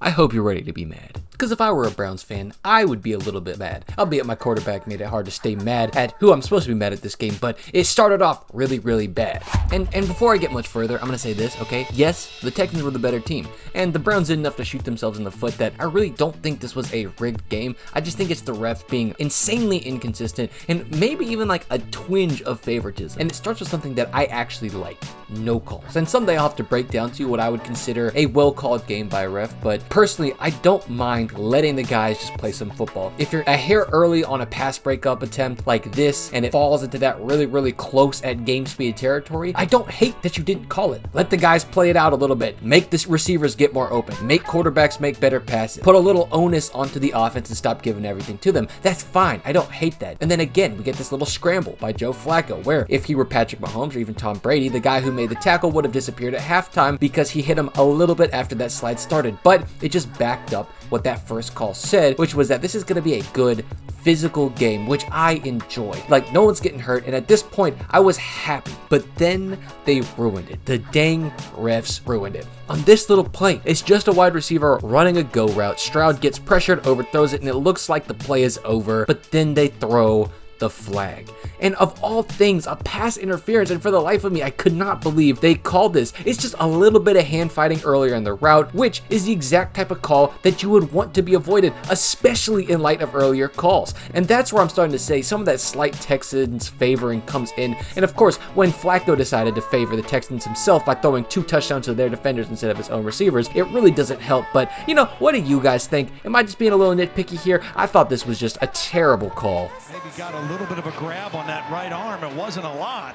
I hope you're ready to be mad. Because if I were a Browns fan, I would be a little bit mad. Albeit my quarterback made it hard to stay mad at who I'm supposed to be mad at this game, but it started off really, really bad. And before I get much further, I'm going to say this, okay? Yes, the Texans were the better team, and the Browns did enough to shoot themselves in the foot that I really don't think this was a rigged game. I just think it's the refs being insanely inconsistent and maybe even like a twinge of favoritism. And it starts with something that I actually like. No calls. And someday I'll have to break down to you what I would consider a well-called game by a ref, but personally, I don't mind letting the guys just play some football. If you're a hair early on a pass breakup attempt like this and it falls into that really, really close at game speed territory, I don't hate that you didn't call it. Let the guys play it out a little bit. Make the receivers get more open. Make quarterbacks make better passes. Put a little onus onto the offense and stop giving everything to them. That's fine. I don't hate that. And then again, we get this little scramble by Joe Flacco where if he were Patrick Mahomes or even Tom Brady, the guy who made the tackle would have disappeared at halftime because he hit him a little bit after that slide started. But it just backed up what that first call said, which was that this is going to be a good physical game, which I enjoy. Like, no one's getting hurt, and at this point, I was happy. But then they ruined it. The dang refs ruined it. On this little play, it's just a wide receiver running a go route. Stroud gets pressured, overthrows it, and it looks like the play is over, but then they throw the flag. And of all things, a pass interference, and for the life of me, I could not believe they called this. It's just a little bit of hand fighting earlier in the route, which is the exact type of call that you would want to be avoided, especially in light of earlier calls. And that's where I'm starting to say some of that slight Texans favoring comes in. And of course, when Flacco decided to favor the Texans himself by throwing 2 touchdowns to their defenders instead of his own receivers, it really doesn't help. But, you know, what do you guys think? Am I just being a little nitpicky here? I thought this was just a terrible call. Maybe got a little bit of a grab on that right arm. It wasn't a lot.